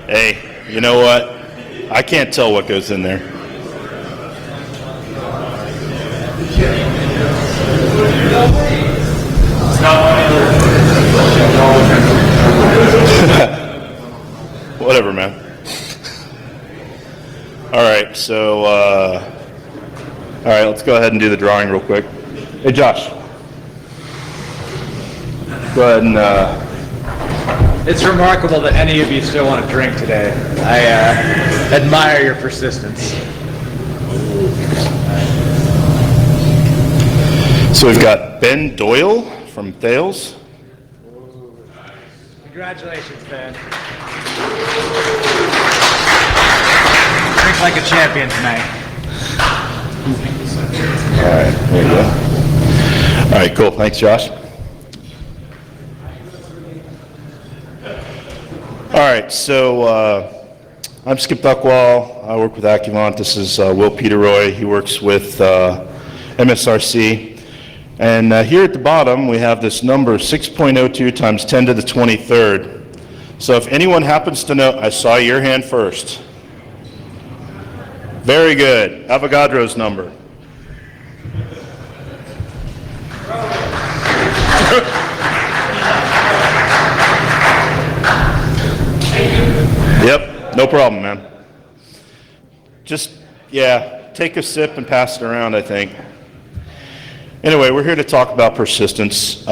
Hey, you know what? I can't tell what goes in there. Whatever, man. All right, so, all right, let's go ahead and do the drawing real quick. Hey, Josh. Go ahead and, It's remarkable that any of you still want to drink today. I admire your persistence. So we've got Ben Doyle from Thales. Congratulations, Ben. Drink like a champion tonight. All right, there you go. All right, cool. Thanks, Josh. All right, so I'm Skip Duckwall. I work with Accuvant. This is Will Peteroy. He works with MSRC. And here at the bottom, we have this number 6.02 times 10 to the 23rd. So if anyone happens to know, I saw your hand first. Very good. Avogadro's number. Yep, no problem, man. Just, yeah, take a sip and pass it around, I think. Anyway, we're here to talk about persistence.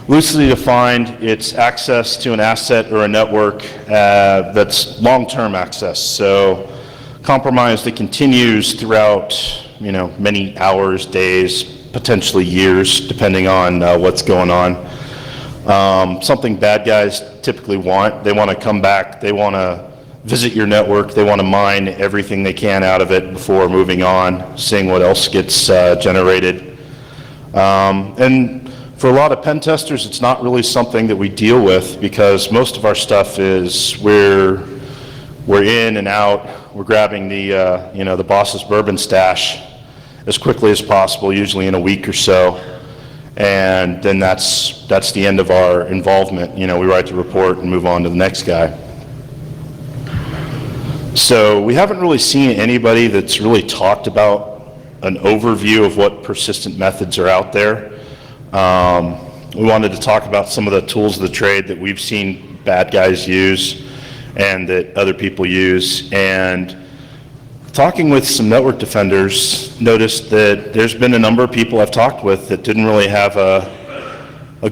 Loosely defined, it's access to an asset or a network that's long-term access. So compromise that continues throughout, many hours, days, potentially years, depending on what's going on. Something bad guys typically want. They want to come back. They want to visit your network. They want to mine everything they can out of it before moving on, seeing what else gets generated. And for a lot of pen testers, it's not really something that we deal with because most of our stuff is we're in and out. We're grabbing the boss's bourbon stash as quickly as possible, usually in a week or so. And then that's the end of our involvement. We write the report and move on to the next guy. So we haven't really seen anybody that's really talked about an overview of what persistent methods are out there. We wanted to talk about some of the tools of the trade that we've seen bad guys use and that other people use. And talking with some network defenders, noticed that there's been a number of people I've talked with that didn't really have a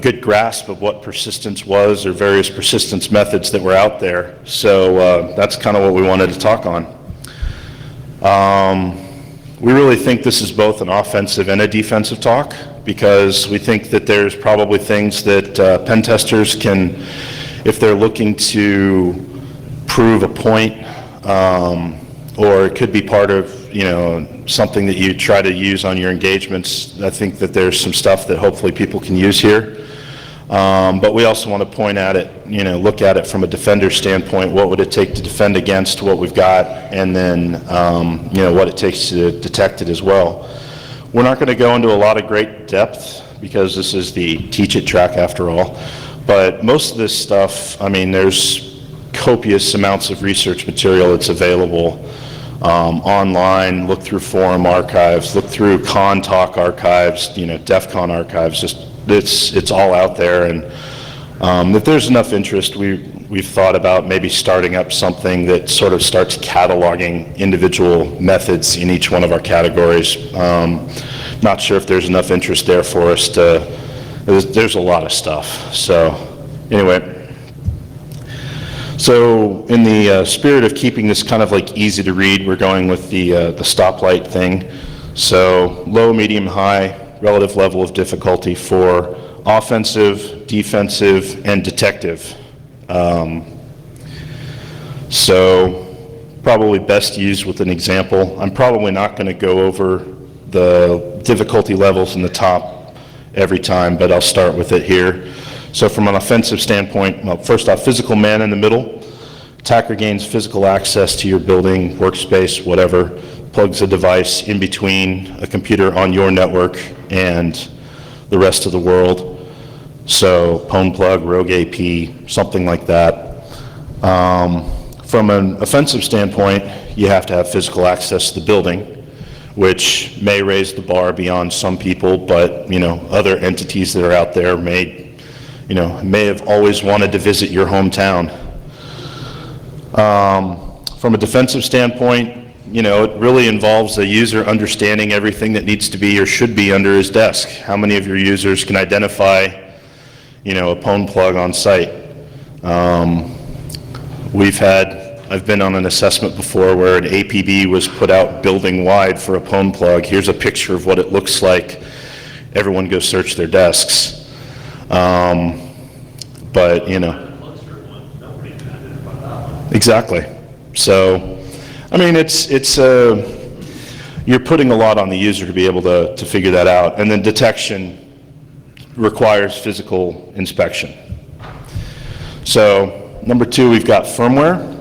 good grasp of what persistence was or various persistence methods that were out there. So that's kind of what we wanted to talk on. We really think this is both an offensive and a defensive talk because we think that there's probably things that pen testers can, if they're looking to prove a point, or it could be part of, something that you try to use on your engagements. I think that there's some stuff that hopefully people can use here. But we also want to point at it, look at it from a defender standpoint. What would it take to defend against what we've got? And then, what it takes to detect it as well. We're not going to go into a lot of great depth because this is the teach it track after all. But most of this stuff, there's copious amounts of research material that's available online. Look through forum archives, look through con talk archives, DEF CON archives. Just it's all out there. And if there's enough interest, we've thought about maybe starting up something that sort of starts cataloging individual methods in each one of our categories. Not sure if there's enough interest there for us to. There's a lot of stuff. So anyway. So in the spirit of keeping this kind of like easy to read, we're going with the stoplight thing. So low, medium, high, relative level of difficulty for offensive, defensive, and detective. So probably best used with an example. I'm probably not going to go over the difficulty levels in the top every time, but I'll start with it here. So from an offensive standpoint, well, first off, physical man in the middle. Attacker gains physical access to your building, workspace, whatever, plugs a device in between a computer on your network and the rest of the world. So pwn plug, rogue AP, something like that. From an offensive standpoint, you have to have physical access to the building, which may raise the bar beyond some people, but, other entities that are out there may have always wanted to visit your hometown. From a defensive standpoint, it really involves a user understanding everything that needs to be or should be under his desk. How many of your users can identify, a pwn plug on site? I've been on an assessment before where an APB was put out building-wide for a pwn plug. Here's a picture of what it looks like. Everyone go search their desks. Exactly. So, you're putting a lot on the user to be able to figure that out. And then detection requires physical inspection. So, number 2, we've got firmware.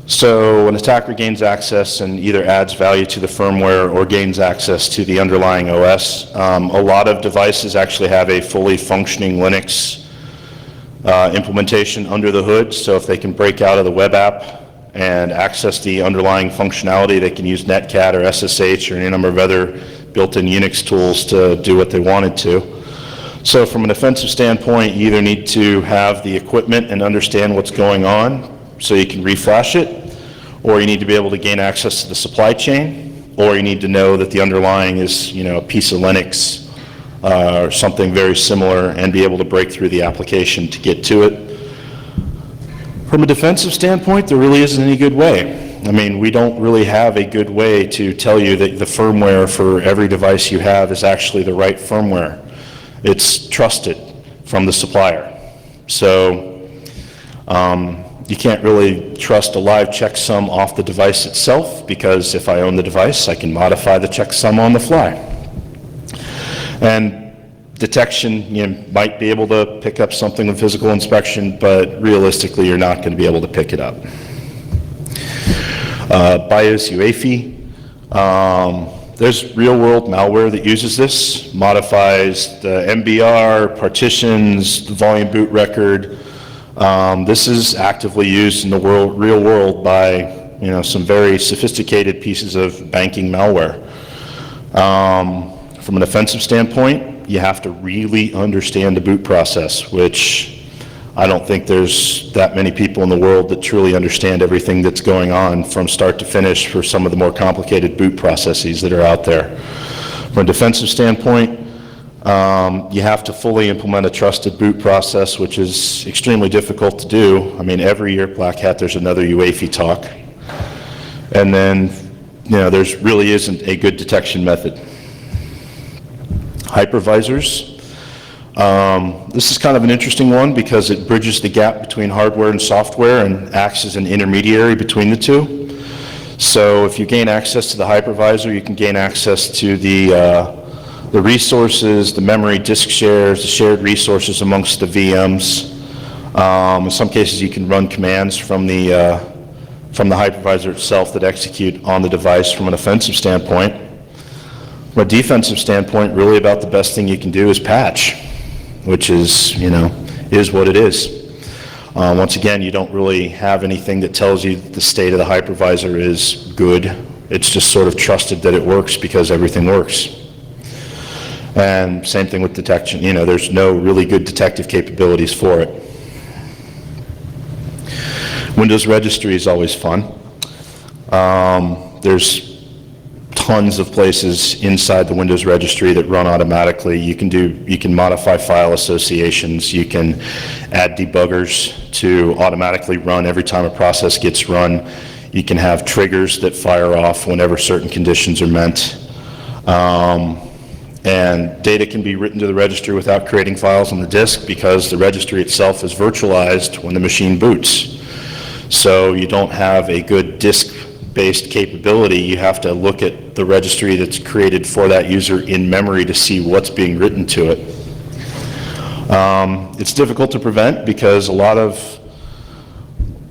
So an attacker gains access and either adds value to the firmware or gains access to the underlying OS. A lot of devices actually have a fully functioning Linux implementation under the hood, so if they can break out of the web app and access the underlying functionality, they can use Netcat or SSH or any number of other built-in Unix tools to do what they wanted to. So from an offensive standpoint, you either need to have the equipment and understand what's going on so you can reflash it, or you need to be able to gain access to the supply chain, or you need to know that the underlying is, a piece of Linux or something very similar and be able to break through the application to get to it. From a defensive standpoint, there really isn't any good way. We don't really have a good way to tell you that the firmware for every device you have is actually the right firmware. It's trusted from the supplier. So, you can't really trust a live checksum off the device itself, because if I own the device, I can modify the checksum on the fly. And detection, you might be able to pick up something with physical inspection, but realistically, you're not going to be able to pick it up. BIOS UEFI. There's real-world malware that uses this, modifies the MBR, partitions, the volume boot record. This is actively used in the real world by some very sophisticated pieces of banking malware. From an offensive standpoint, you have to really understand the boot process, which I don't think there's that many people in the world that truly understand everything that's going on from start to finish for some of the more complicated boot processes that are out there. From a defensive standpoint, you have to fully implement a trusted boot process, which is extremely difficult to do. Every year at Black Hat there's another UEFI talk. And then, there's really isn't a good detection method. Hypervisors. This is kind of an interesting one because it bridges the gap between hardware and software and acts as an intermediary between the two. So if you gain access to the hypervisor, you can gain access to the resources, the memory disk shares, the shared resources amongst the VMs. In some cases, you can run commands from the hypervisor itself that execute on the device from an offensive standpoint. From a defensive standpoint, really about the best thing you can do is patch, which is what it is. Once again, you don't really have anything that tells you the state of the hypervisor is good. It's just sort of trusted that it works because everything works. And same thing with detection. There's no really good detective capabilities for it. Windows registry is always fun. There's tons of places inside the Windows registry that run automatically. You can modify file associations. You can add debuggers to automatically run every time a process gets run. You can have triggers that fire off whenever certain conditions are met. And data can be written to the registry without creating files on the disk because the registry itself is virtualized when the machine boots. So you don't have a good disk-based capability. You have to look at the registry that's created for that user in memory to see what's being written to it. It's difficult to prevent because a lot of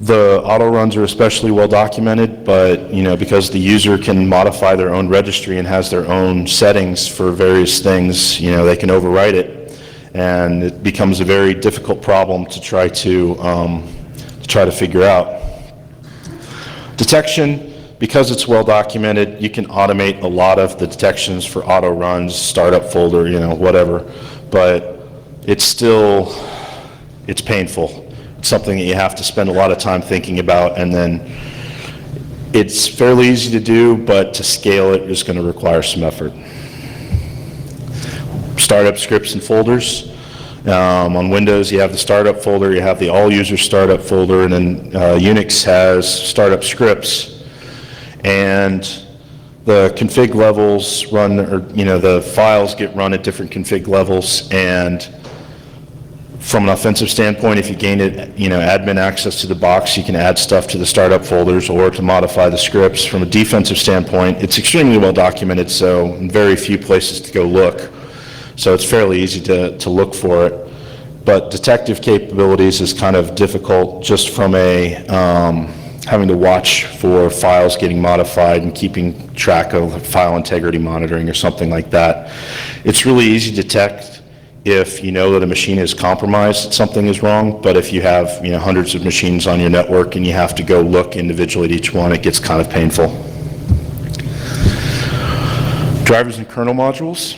the auto runs are especially well documented, but because the user can modify their own registry and has their own settings for various things, they can overwrite it, and it becomes a very difficult problem to try to to try to figure out. Detection, because it's well documented, you can automate a lot of the detections for auto runs, startup folder, whatever, but it's painful. It's something that you have to spend a lot of time thinking about, and then it's fairly easy to do, but to scale it is going to require some effort. Startup scripts and folders. On Windows, you have the startup folder, you have the all-user startup folder, and then Unix has startup scripts. And the config levels run, or the files get run at different config levels. And from an offensive standpoint, if you gain admin access to the box, you can add stuff to the startup folders or to modify the scripts. From a defensive standpoint, it's extremely well documented, so very few places to go look. So it's fairly easy to look for it. But detective capabilities is kind of difficult just from a having to watch for files getting modified and keeping track of file integrity monitoring or something like that. It's really easy to detect if you know that a machine is compromised, that something is wrong, but if you have hundreds of machines on your network and you have to go look individually at each one, it gets kind of painful. Drivers and kernel modules.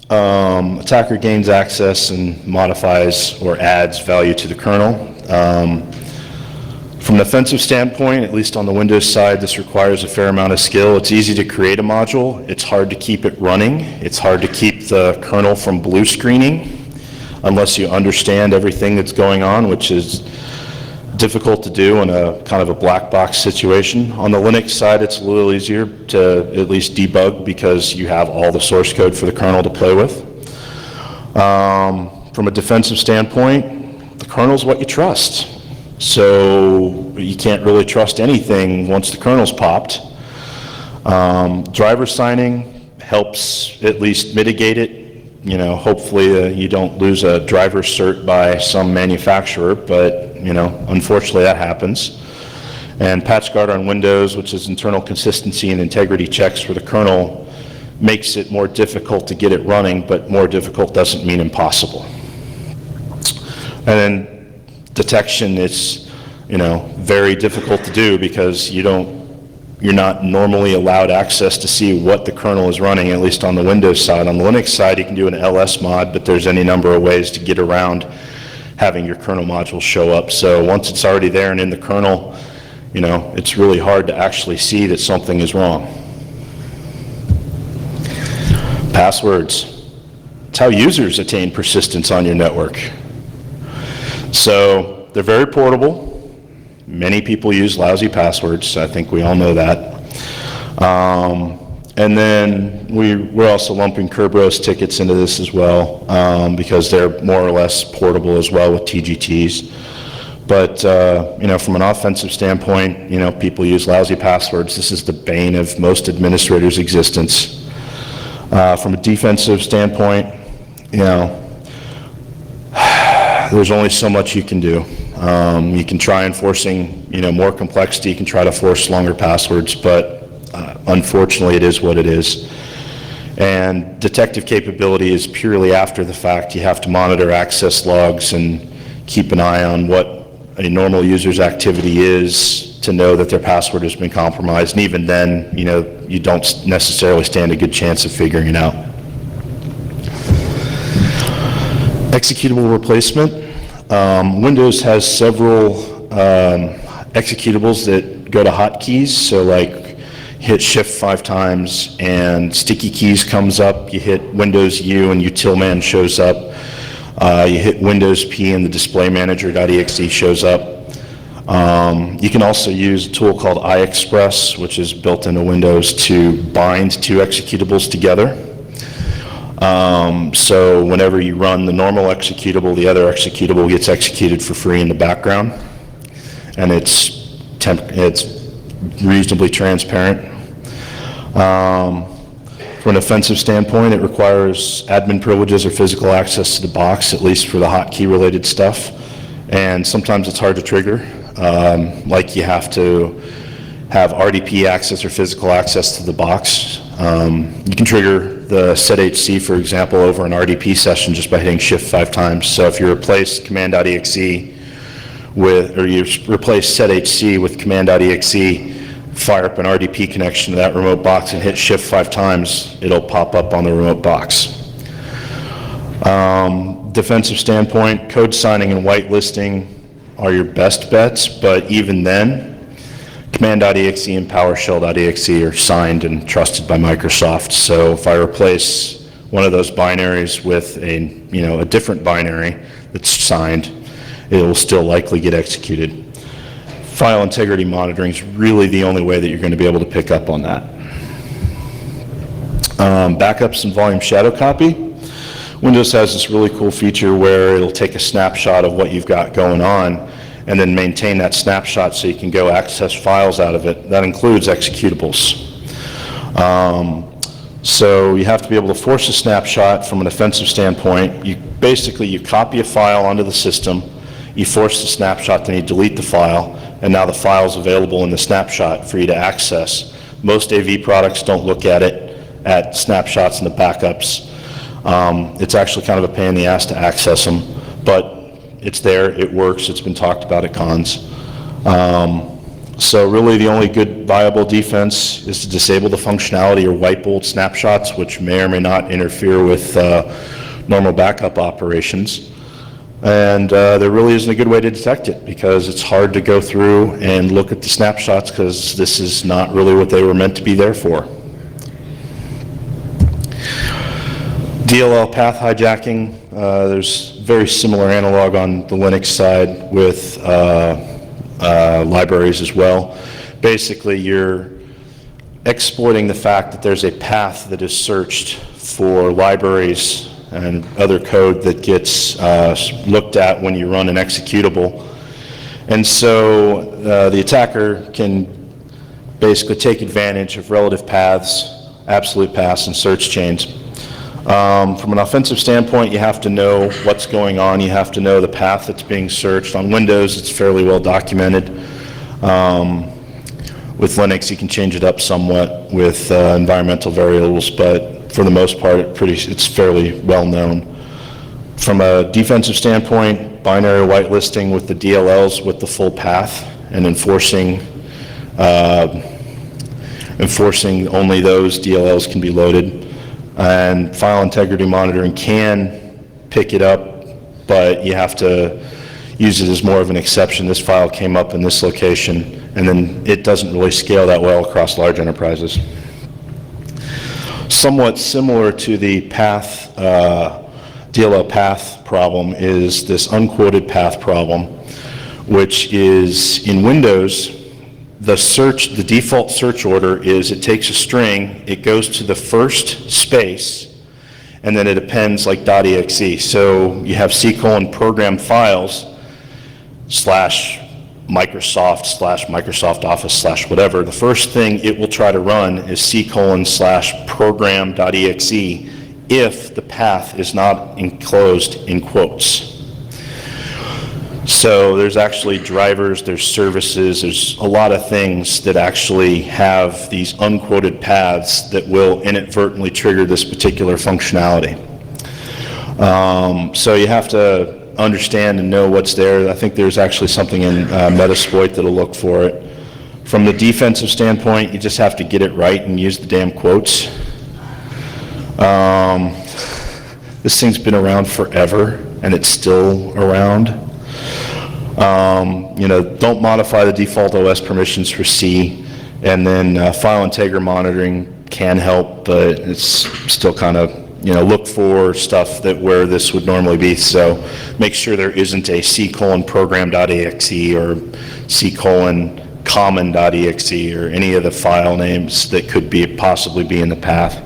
Attacker gains access and modifies or adds value to the kernel. From an offensive standpoint, at least on the Windows side, this requires a fair amount of skill. It's easy to create a module. It's hard to keep it running. It's hard to keep the kernel from blue screening unless you understand everything that's going on, which is difficult to do in a kind of a black box situation. On the Linux side, it's a little easier to at least debug because you have all the source code for the kernel to play with. From a defensive standpoint, the kernel's what you trust. So you can't really trust anything once the kernel's popped. Driver signing helps at least mitigate it. Hopefully you don't lose a driver cert by some manufacturer, but unfortunately that happens. And PatchGuard on Windows, which is internal consistency and integrity checks for the kernel, makes it more difficult to get it running, but more difficult doesn't mean impossible. And then detection is, very difficult to do because you're not normally allowed access to see what the kernel is running, at least on the Windows side. On the Linux side, you can do an ls mod, but there's any number of ways to get around having your kernel module show up. So once it's already there and in the kernel, it's really hard to actually see that something is wrong. Passwords. It's how users attain persistence on your network. So they're very portable. Many people use lousy passwords. I think we all know that. And then we're also lumping Kerberos tickets into this as well because they're more or less portable as well with TGTs. But from an offensive standpoint, people use lousy passwords. This is the bane of most administrators' existence. From a defensive standpoint, there's only so much you can do. You can try enforcing, more complexity. You can try to force longer passwords, but unfortunately, it is what it is. And detective capability is purely after the fact. You have to monitor access logs and keep an eye on what a normal user's activity is to know that their password has been compromised. And even then, you don't necessarily stand a good chance of figuring it out. Executable replacement. Windows has several executables that go to hotkeys. So like hit Shift 5 times and sticky keys comes up. You hit Windows U and utilman shows up. You hit Windows P and the display manager.exe shows up. You can also use a tool called iExpress, which is built into Windows to bind two executables together. So whenever you run the normal executable, the other executable gets executed for free in the background, and it's reasonably transparent. From an offensive standpoint, it requires admin privileges or physical access to the box, at least for the hotkey related stuff, and sometimes it's hard to trigger. Like you have to have RDP access or physical access to the box. You can trigger the setHC, for example, over an RDP session just by hitting Shift 5 times. So if you replace command.exe with, or you replace sethc with command.exe, fire up an RDP connection to that remote box and hit shift 5 times, it'll pop up on the remote box. Defensive standpoint, code signing and whitelisting are your best bets, but even then, command.exe and PowerShell.exe are signed and trusted by Microsoft. So if I replace one of those binaries with a different binary that's signed, it will still likely get executed. File integrity monitoring is really the only way that you're going to be able to pick up on that. Backups and volume shadow copy. Windows has this really cool feature where it'll take a snapshot of what you've got going on and then maintain that snapshot so you can go access files out of it. That includes executables. So you have to be able to force a snapshot from an offensive standpoint. You copy a file onto the system, you force the snapshot, then you delete the file, and now the file is available in the snapshot for you to access. Most AV products don't look at snapshots and the backups. It's actually kind of a pain in the ass to access them, but it's there, it works, it's been talked about at cons. So really the only good viable defense is to disable the functionality or wipe old snapshots, which may or may not interfere with normal backup operations. And there really isn't a good way to detect it because it's hard to go through and look at the snapshots because this is not really what they were meant to be there for. DLL path hijacking, there's very similar analog on the Linux side with libraries as well. Basically, you're exploiting the fact that there's a path that is searched for libraries and other code that gets looked at when you run an executable. And so the attacker can basically take advantage of relative paths, absolute paths, and search chains. From an offensive standpoint, you have to know what's going on. You have to know the path that's being searched. On Windows, it's fairly well documented. With Linux, you can change it up somewhat with environmental variables, but for the most part, it's fairly well known. From a defensive standpoint, binary whitelisting with the DLLs with the full path and enforcing only those DLLs can be loaded. And file integrity monitoring can pick it up, but you have to use it as more of an exception. This file came up in this location, and then it doesn't really scale that well across large enterprises. Somewhat similar to the path, DLL path problem is this unquoted path problem, which is in Windows, the default search order is it takes a string, it goes to the first space, and then it appends like .exe. So you have :program files /Microsoft Office / whatever. The first thing it will try to run is :program.exe if the path is not enclosed in quotes. So there's actually drivers, there's services, there's a lot of things that actually have these unquoted paths that will inadvertently trigger this particular functionality. So you have to understand and know what's there. I think there's actually something in Metasploit that'll look for it. From the defensive standpoint, you just have to get it right and use the damn quotes. This thing's been around forever and it's still around. Don't modify the default OS permissions for C, and then file integrity monitoring can help, but it's still kind of, look for stuff where this would normally be. So make sure there isn't a :program.exe or :common.exe or any of the file names that could possibly be in the path.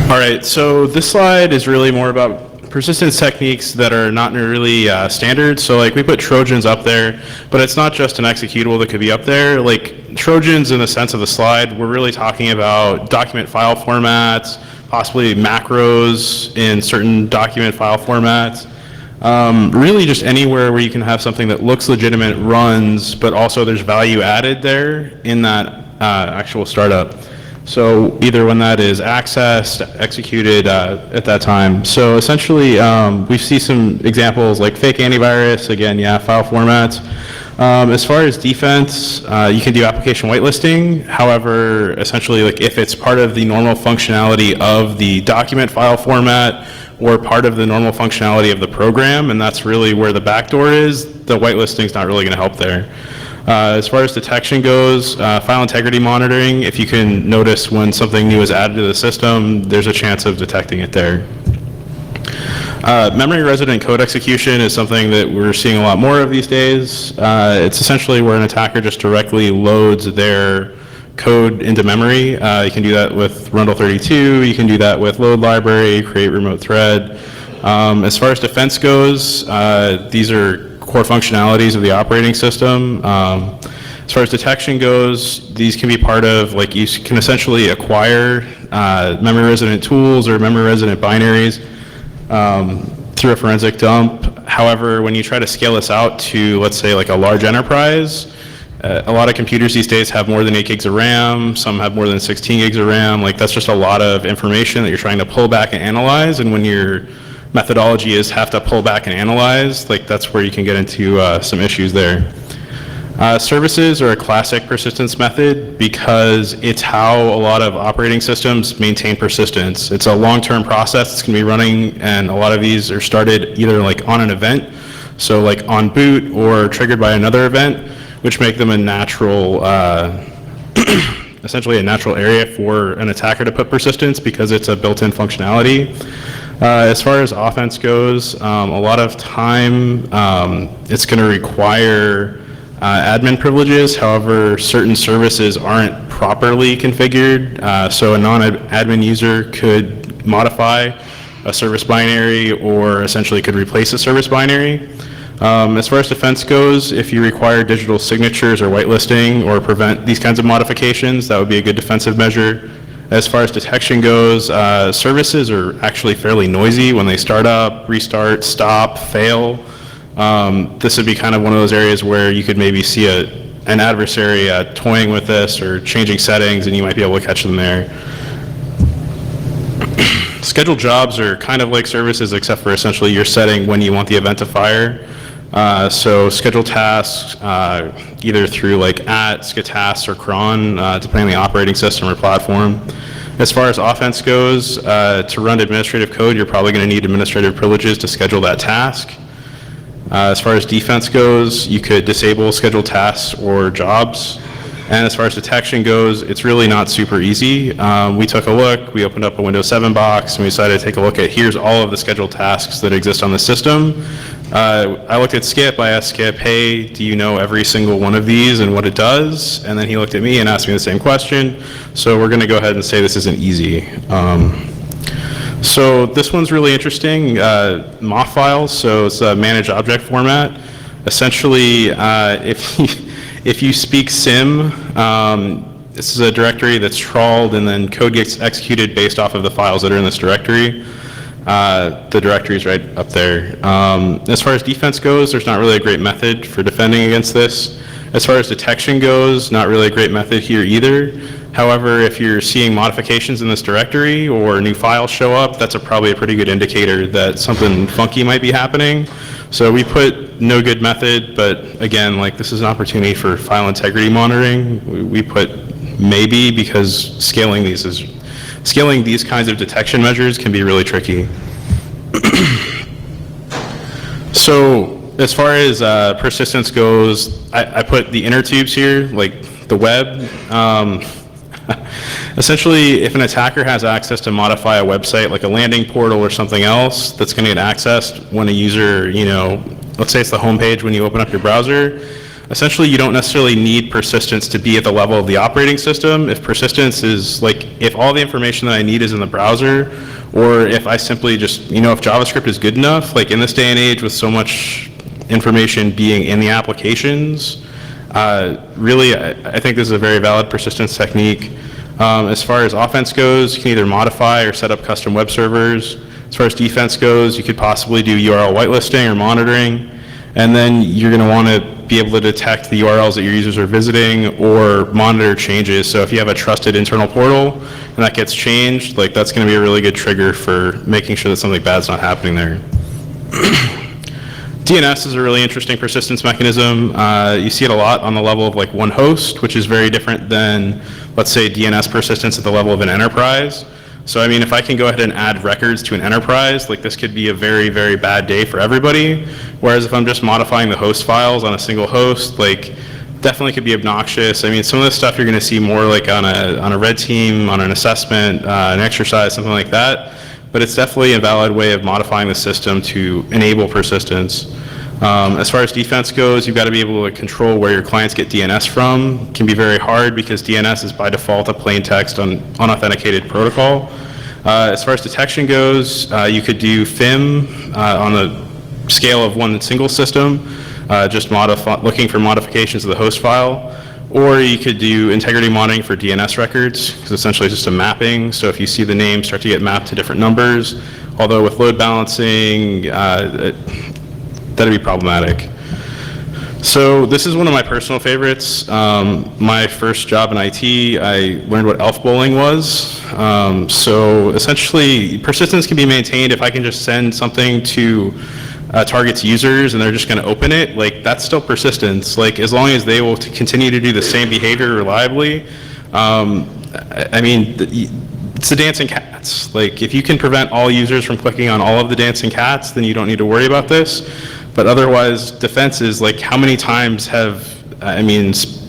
All right, so this slide is really more about persistence techniques that are not really standard. So like we put Trojans up there, but it's not just an executable that could be up there. Like Trojans in the sense of the slide, we're really talking about document file formats, possibly macros in certain document file formats. Really just anywhere where you can have something that looks legitimate, runs, but also there's value added there in that actual startup. So either when that is accessed, executed at that time. So essentially, we see some examples like fake antivirus, again, yeah, file formats. As far as defense, you can do application whitelisting. However, essentially, like if it's part of the normal functionality of the document file format or part of the normal functionality of the program, and that's really where the backdoor is, the whitelisting is not really going to help there. As far as detection goes, file integrity monitoring, if you can notice when something new is added to the system, there's a chance of detecting it there. Memory resident code execution is something that we're seeing a lot more of these days. It's essentially where an attacker just directly loads their code into memory. You can do that with Rundle32, you can do that with load library, create remote thread. As far as defense goes, these are core functionalities of the operating system. As far as detection goes, these can be part of, like you can essentially acquire memory resident tools or memory resident binaries through a forensic dump. However, when you try to scale this out to, let's say, like a large enterprise, a lot of computers these days have more than 8 gigs of RAM, some have more than 16 gigs of RAM. Like that's just a lot of information that you're trying to pull back and analyze, and when your methodology is have to pull back and analyze, like that's where you can get into some issues there. Services are a classic persistence method because it's how a lot of operating systems maintain persistence. It's a long-term process that's going to be running, and a lot of these are started either like on an event, so like on boot, or triggered by another event, which make them a natural, essentially a natural area for an attacker to put persistence because it's a built-in functionality. As far as offense goes, a lot of time it's going to require admin privileges. However, certain services aren't properly configured, so a non-admin user could modify a service binary or essentially could replace a service binary. As far as defense goes, if you require digital signatures or whitelisting or prevent these kinds of modifications, that would be a good defensive measure. As far as detection goes, services are actually fairly noisy when they start up, restart, stop, fail. This would be kind of one of those areas where you could maybe see an adversary toying with this or changing settings, and you might be able to catch them there. Scheduled jobs are kind of like services, except for essentially you're setting when you want the event to fire. So scheduled tasks, either through like SCTAS or cron, depending on the operating system or platform. As far as offense goes, to run administrative code, you're probably going to need administrative privileges to schedule that task. As far as defense goes, you could disable scheduled tasks or jobs. And as far as detection goes, it's really not super easy. We took a look, we opened up a Windows 7 box, and we decided to take a look at here's all of the scheduled tasks that exist on the system. I looked at Skip, I asked Skip, hey, do you know every single one of these and what it does? And then he looked at me and asked me the same question. So we're going to go ahead and say this isn't easy. So this one's really interesting, MOF files, so it's a managed object format. Essentially, if you speak sim, this is a directory that's trawled and then code gets executed based off of the files that are in this directory. The directory is right up there. As far as defense goes, there's not really a great method for defending against this. As far as detection goes, not really a great method here either. However, if you're seeing modifications in this directory or new files show up, that's probably a pretty good indicator that something funky might be happening. So we put no good method, but again, like this is an opportunity for file integrity monitoring. We put maybe because scaling these kinds of detection measures can be really tricky. So as far as persistence goes, I put the inner tubes here, like the web. Essentially, if an attacker has access to modify a website, like a landing portal or something else, that's going to get accessed when a user, let's say it's the home page when you open up your browser, essentially you don't necessarily need persistence to be at the level of the operating system. If persistence is like, if all the information that I need is in the browser, or if I simply just, if JavaScript is good enough, like in this day and age with so much information being in the applications, really, I think this is a very valid persistence technique. As far as offense goes, you can either modify or set up custom web servers. As far as defense goes, you could possibly do URL whitelisting or monitoring. And then you're going to want to be able to detect the URLs that your users are visiting or monitor changes. So if you have a trusted internal portal and that gets changed, like that's going to be a really good trigger for making sure that something bad's not happening there. DNS is a really interesting persistence mechanism. You see it a lot on the level of like one host, which is very different than, let's say, DNS persistence at the level of an enterprise. So I mean, if I can go ahead and add records to an enterprise, like this could be a very, very bad day for everybody. Whereas if I'm just modifying the host files on a single host, like definitely could be obnoxious. I mean, some of the stuff you're going to see more like on a red team, on an assessment, an exercise, something like that. But it's definitely a valid way of modifying the system to enable persistence. As far as defense goes, you've got to be able to control where your clients get DNS from. It can be very hard because DNS is by default a plain text unauthenticated protocol. As far as detection goes, you could do FIM on the scale of one single system, just looking for modifications of the host file. Or you could do integrity monitoring for DNS records, because essentially it's just a mapping. So if you see the names start to get mapped to different numbers, although with load balancing, that'd be problematic. So this is one of my personal favorites. My first job in IT, I learned what elf bowling was. So essentially, persistence can be maintained if I can just send something to target's users and they're just going to open it. Like that's still persistence. Like as long as they will continue to do the same behavior reliably. I mean, it's the dancing cats. Like if you can prevent all users from clicking on all of the dancing cats, then you don't need to worry about this. But otherwise, defenses, like how many times have,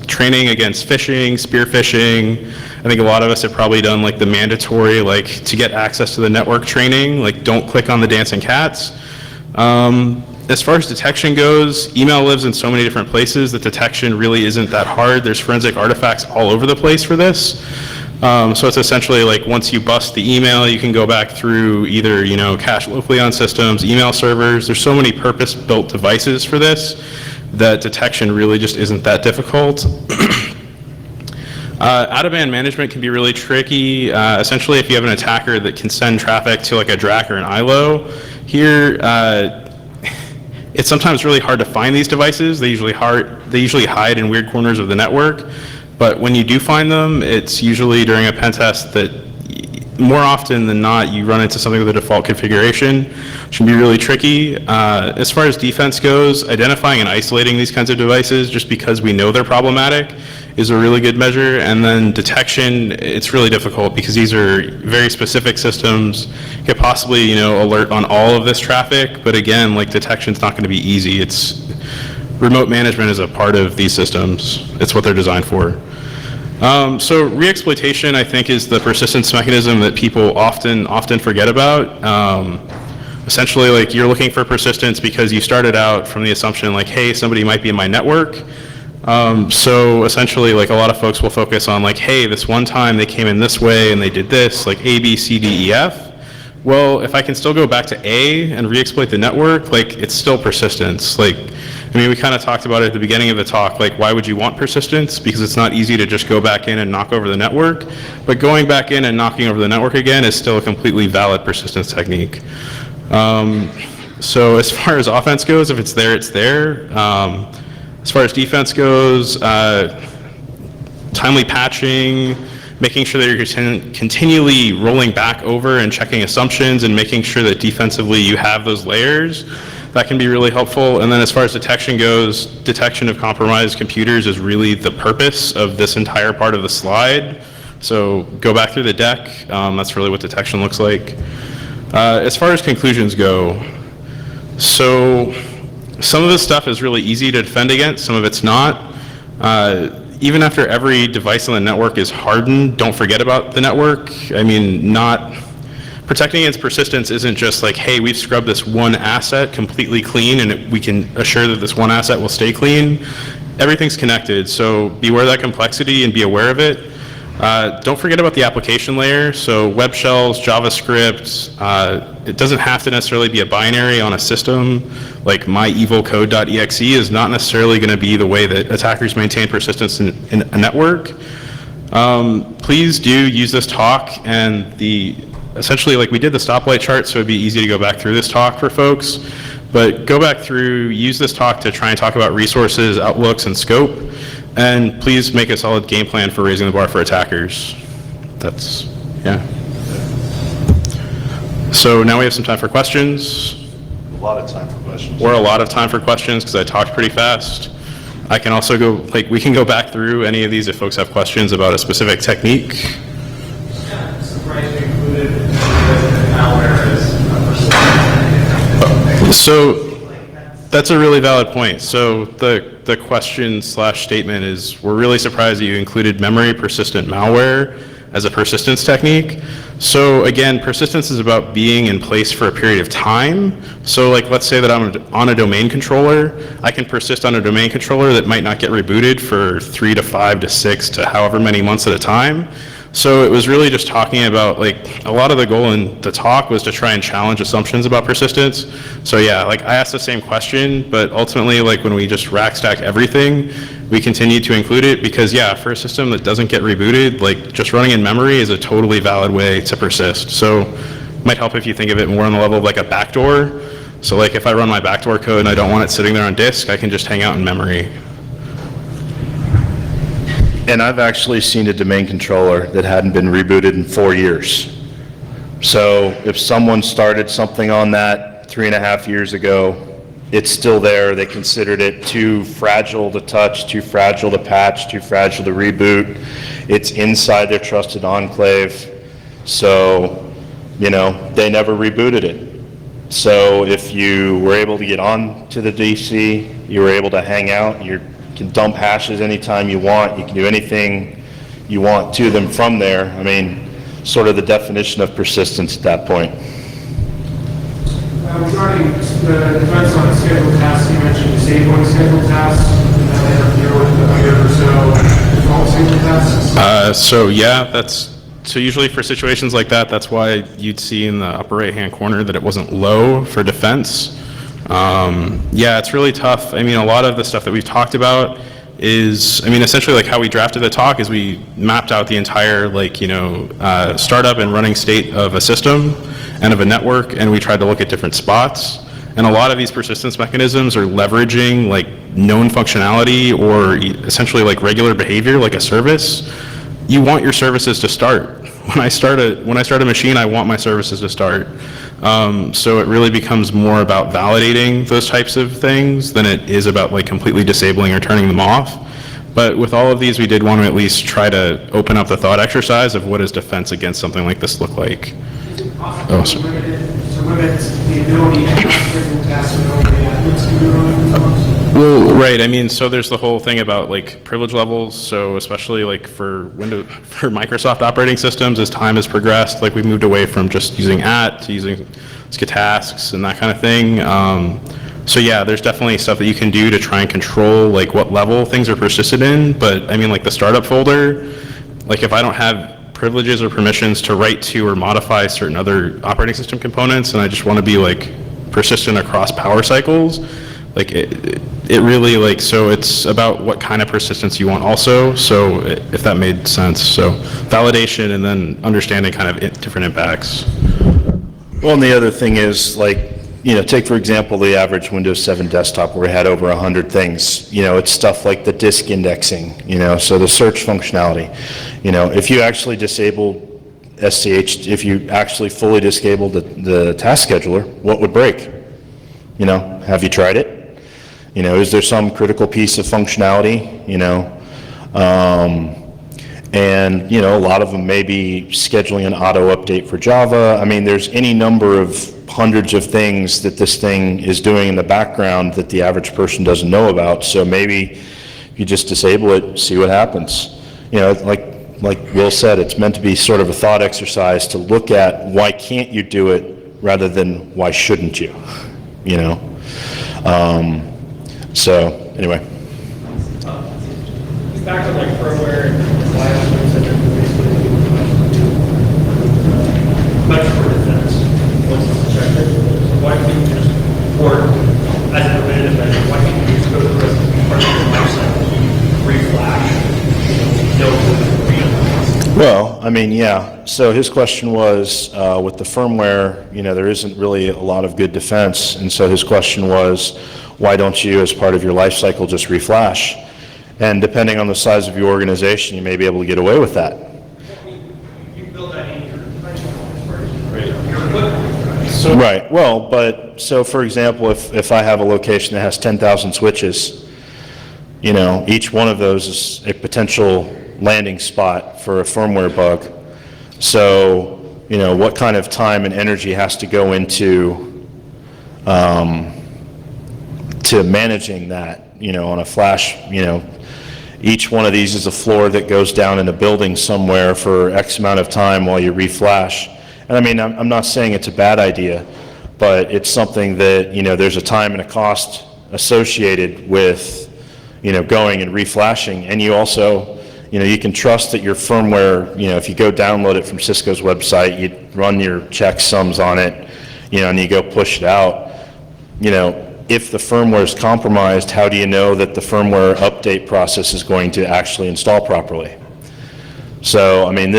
training against phishing, spear phishing, I think a lot of us have probably done like the mandatory, like to get access to the network training, like don't click on the dancing cats. As far as detection goes, email lives in so many different places that detection really isn't that hard. There's forensic artifacts all over the place for this. So it's essentially like once you bust the email, you can go back through either, cache locally on systems, email servers. There's so many purpose-built devices for this that detection really just isn't that difficult. Out-of-band management can be really tricky. Essentially, if you have an attacker that can send traffic to like a DRAC or an ILO, here it's sometimes really hard to find these devices. They usually hide in weird corners of the network. But when you do find them, it's usually during a pen test that more often than not, you run into something with a default configuration, which can be really tricky. As far as defense goes, identifying and isolating these kinds of devices just because we know they're problematic is a really good measure. And then detection, it's really difficult because these are very specific systems. You could possibly, alert on all of this traffic, but again, like detection's not going to be easy. Remote management is a part of these systems. It's what they're designed for. So re-exploitation, I think, is the persistence mechanism that people often forget about. Essentially, like you're looking for persistence because you started out from the assumption like, hey, somebody might be in my network. So essentially, like a lot of folks will focus on like, hey, this one time they came in this way and they did this, like A, B, C, D, E, F. Well, if I can still go back to A and re-exploit the network, like it's still persistence. Like, we kind of talked about it at the beginning of the talk, like why would you want persistence? Because it's not easy to just go back in and knock over the network, but going back in and knocking over the network again is still a completely valid persistence technique. So as far as offense goes, if it's there, it's there. As far as defense goes, timely patching, making sure that you're continually rolling back over and checking assumptions and making sure that defensively you have those layers. That can be really helpful. And then as far as detection goes, detection of compromised computers is really the purpose of this entire part of the slide. So go back through the deck. That's really what detection looks like. As far as conclusions go, so some of this stuff is really easy to defend against, some of it's not. Even after every device on the network is hardened, don't forget about the network. Protecting against persistence isn't just like, hey, we've scrubbed this one asset completely clean and we can assure that this one asset will stay clean. Everything's connected, so beware that complexity and be aware of it. Don't forget about the application layer, so web shells, JavaScript. It doesn't have to necessarily be a binary on a system. Like myevilcode.exe is not necessarily going to be the way that attackers maintain persistence in a network. Please do use this talk and essentially like we did the stoplight chart, so it'd be easy to go back through this talk for folks. But go back through, use this talk to try and talk about resources, outlooks, and scope, and please make a solid game plan for raising the bar for attackers. That's, yeah. So now we have some time for questions. A lot of time for questions. Or a lot of time for questions, because I talked pretty fast. I can also go, like, we can go back through any of these if folks have questions about a specific technique. Yeah, I'm surprised you included malware as a So that's a really valid point. So the question slash statement is, we're really surprised that you included memory persistent malware as a persistence technique. So again, persistence is about being in place for a period of time. So like, let's say that I'm on a domain controller, I can persist on a domain controller that might not get rebooted for 3 to 5 to 6 to however many months at a time. So it was really just talking about, like, a lot of the goal in the talk was to try and challenge assumptions about persistence. So yeah, like, I asked the same question, but ultimately, like, when we just rack stack everything, we continue to include it because, yeah, for a system that doesn't get rebooted, like, just running in memory is a totally valid way to persist. So it might help if you think of it more on the level of like a backdoor. So like, if I run my backdoor code and I don't want it sitting there on disk, I can just hang out in memory. And I've actually seen a domain controller that hadn't been rebooted in 4 years. So if someone started something on that 3.5 years ago, it's still there. They considered it too fragile to touch, too fragile to patch, too fragile to reboot. It's inside their trusted enclave. So, you know, they never rebooted it. So if you were able to get on to the DC, you were able to hang out, you can dump hashes anytime you want, you can do anything you want to them from there. I mean, sort of the definition of persistence at that point. Regarding the defense on scheduled tasks, you mentioned disabling scheduled tasks, and that interfere with the 100 or so default scheduled tasks. So yeah, so usually for situations like that, that's why you'd see in the upper right-hand corner that it wasn't low for defense. Yeah, it's really tough. I mean, a lot of the stuff that we've talked about is, I mean, essentially like how we drafted the talk is we mapped out the entire, like, you know, startup and running state of a system and of a network, and we tried to look at different spots. And a lot of these persistence mechanisms are leveraging like known functionality or essentially like regular behavior, like a service. You want your services to start. When I start a machine, I want my services to start. So it really becomes more about validating those types of things than it is about like completely disabling or turning them off. But with all of these, we did want to at least try to open up the thought exercise of what does defense against something like this look like. Is it possible to limit the ability to have scheduled tasks with only admins to do running? Well, right. I mean, so there's the whole thing about like privilege levels. So especially like for Microsoft operating systems, as time has progressed, like we've moved away from just using to using tasks and that kind of thing. So yeah, there's definitely stuff that you can do to try and control like what level things are persisted in. But I mean, like the startup folder, like if I don't have privileges or permissions to write to or modify certain other operating system components, and I just want to be like persistent across power cycles, like it really like, so it's about what kind of persistence you want also. So if that made sense. So validation and then understanding kind of different impacts. Well, and the other thing is, like, you know, take for example the average Windows 7 desktop where we had over 100 things. You know, it's stuff like the disk indexing, you know, so the search functionality. You know, if you actually disable SCH, if you actually fully disabled the task scheduler, what would break? You know, have you tried it? You know, is there some critical piece of functionality, you know? And, you know, a lot of them may be scheduling an auto update for Java. I mean, there's any number of hundreds of things that this thing is doing in the background that the average person doesn't know about. So maybe you just disable it, see what happens. You know, like Will said, it's meant to be sort of a thought exercise to look at why can't you do it rather than why shouldn't you, you know? So anyway. Back to like firmware and BIOS, et cetera, basically much for defense once it's injected. So why can't you just, or as a preventative measure, why can't you just go to the rest of the part of the life cycle, reflash, no real? Well, I mean, yeah. So his question was, with the firmware, there isn't really a lot of good defense. And so his question was, why don't you, as part of your life cycle, just reflash? And depending on the size of your organization, you may be able to get away with that. You build that in your equipment. Right. Well, but so for example, if I have a location that has 10,000 switches, each one of those is a potential landing spot for a firmware bug. So, what kind of time and energy has to go into to managing that, on a flash, each one of these is a floor that goes down in a building somewhere for X amount of time while you reflash. And I mean, I'm not saying it's a bad idea, but it's something that, there's a time and a cost associated with, going and reflashing. And you also, you can trust that your firmware, if you go download it from Cisco's website, you run your checksums on it, and you go push it out, if the firmware is compromised, how do you know that the firmware update process is going to actually install properly? So, I mean,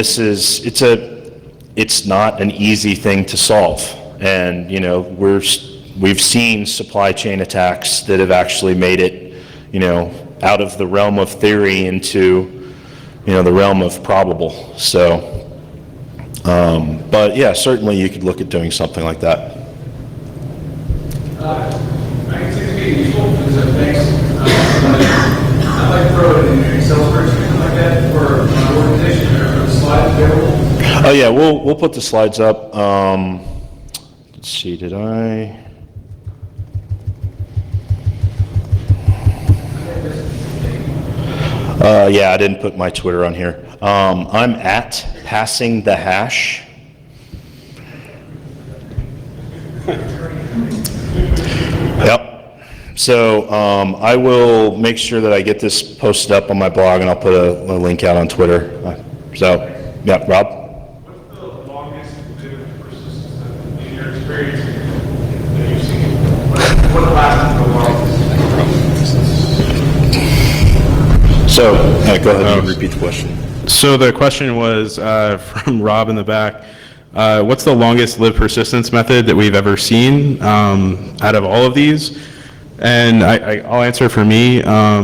it's not an easy thing to solve. And, we've seen supply chain attacks that have actually made it, out of the realm of theory into, the realm of probable. So, but yeah, certainly you could look at doing something like that. I can see it being useful because it makes, I might throw it in an Excel spreadsheet like that for my organization or for the slides available. Oh yeah, we'll put the slides up. Let's see, did I? Yeah, I didn't put my Twitter on here. I'm at passing the hash. Yep. So I will make sure that I get this posted up on my blog, and I'll put a link out on Twitter. Yeah, Rob? What's the longest lived persistence in your experience that you've seen? What lasted the longest? So, go ahead and repeat the question. So the question was from Rob in the back. What's the longest lived persistence method that we've ever seen out of all of these? And I'll answer for me.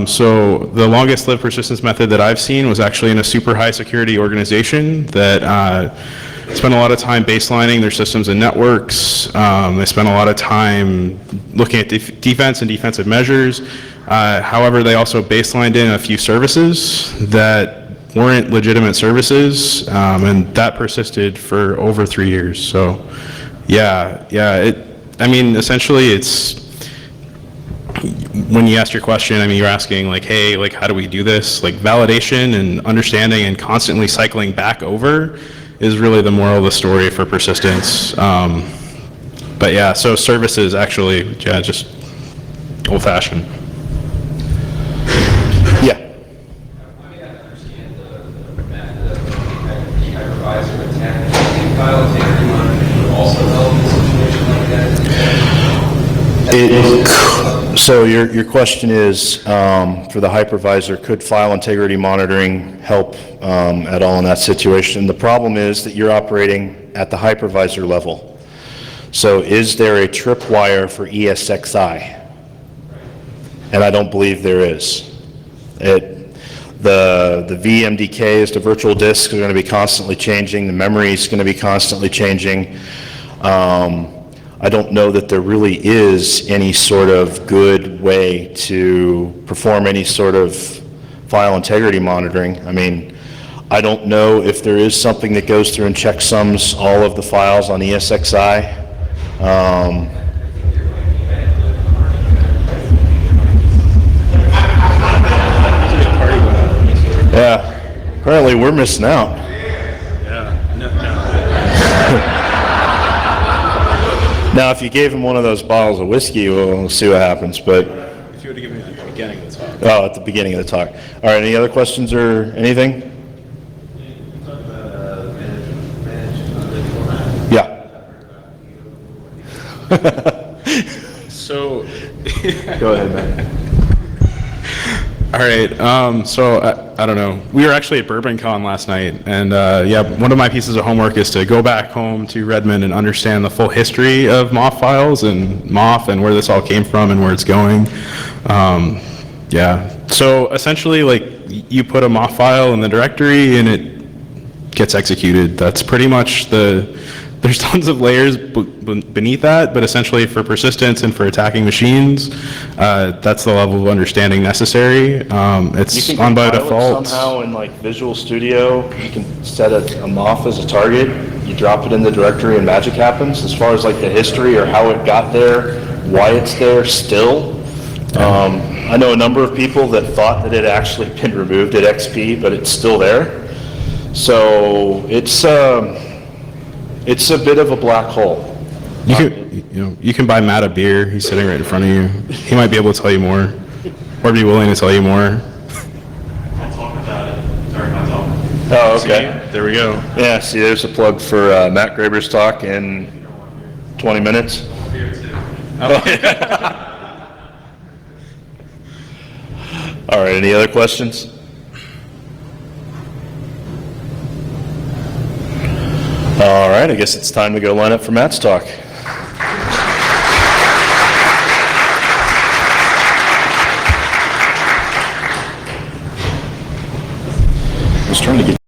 So the longest lived persistence method that I've seen was actually in a super high security organization that spent a lot of time baselining their systems and networks. They spent a lot of time looking at defense and defensive measures. However, they also baselined in a few services that weren't legitimate services, and that persisted for over 3 years. So, essentially it's, when you ask your question, you're asking hey, how do we do this? Validation and understanding and constantly cycling back over is really the moral of the story for persistence. But yeah, so services actually, just old fashioned. Yeah. So your question is, for the hypervisor, could file integrity monitoring help at all in that situation? The problem is that you're operating at the hypervisor level. So is there a tripwire for ESXi? And I don't believe there is. The VMDKs, the virtual disks, are going to be constantly changing. The memory is going to be constantly changing. I don't know that there really is any sort of good way to perform any sort of file integrity monitoring. I don't know if there is something that goes through and checksums all of the files on ESXi. Yeah, apparently we're missing out. Now, if you gave him one of those bottles of whiskey, we'll see what happens, but... If you would have given me that at the beginning of the talk. Oh, at the beginning of the talk. All right, any other questions or anything? Yeah. So... Go ahead, man. All right. So I don't know. We were actually at DerbyCon last night, and yeah, one of my pieces of homework is to go back home to Redmond and understand the full history of MOF files and MOF and where this all came from and where it's going. Yeah. So essentially, like, you put a MOF file in the directory and it gets executed. That's pretty much there's tons of layers beneath that, but essentially for persistence and for attacking machines, that's the level of understanding necessary. It's You on can by compile it default. somehow in like Visual Studio. You can set a MOF as a target. You drop it in the directory and magic happens. As far as like the history or how it got there, why it's there still. I know a number of people that thought that it had actually been removed at XP, but it's still there. So it's a bit of a black hole. You can buy Matt a beer. He's sitting right in front of you. He might be able to tell you more, or be willing to tell you more. I'll talk about it during my talk. Oh, okay. There we go. Yeah, see, there's a plug for Matt Graber's talk in 20 minutes. All right, any other questions? All right, I guess it's time to go line up for Matt's talk. I was trying to get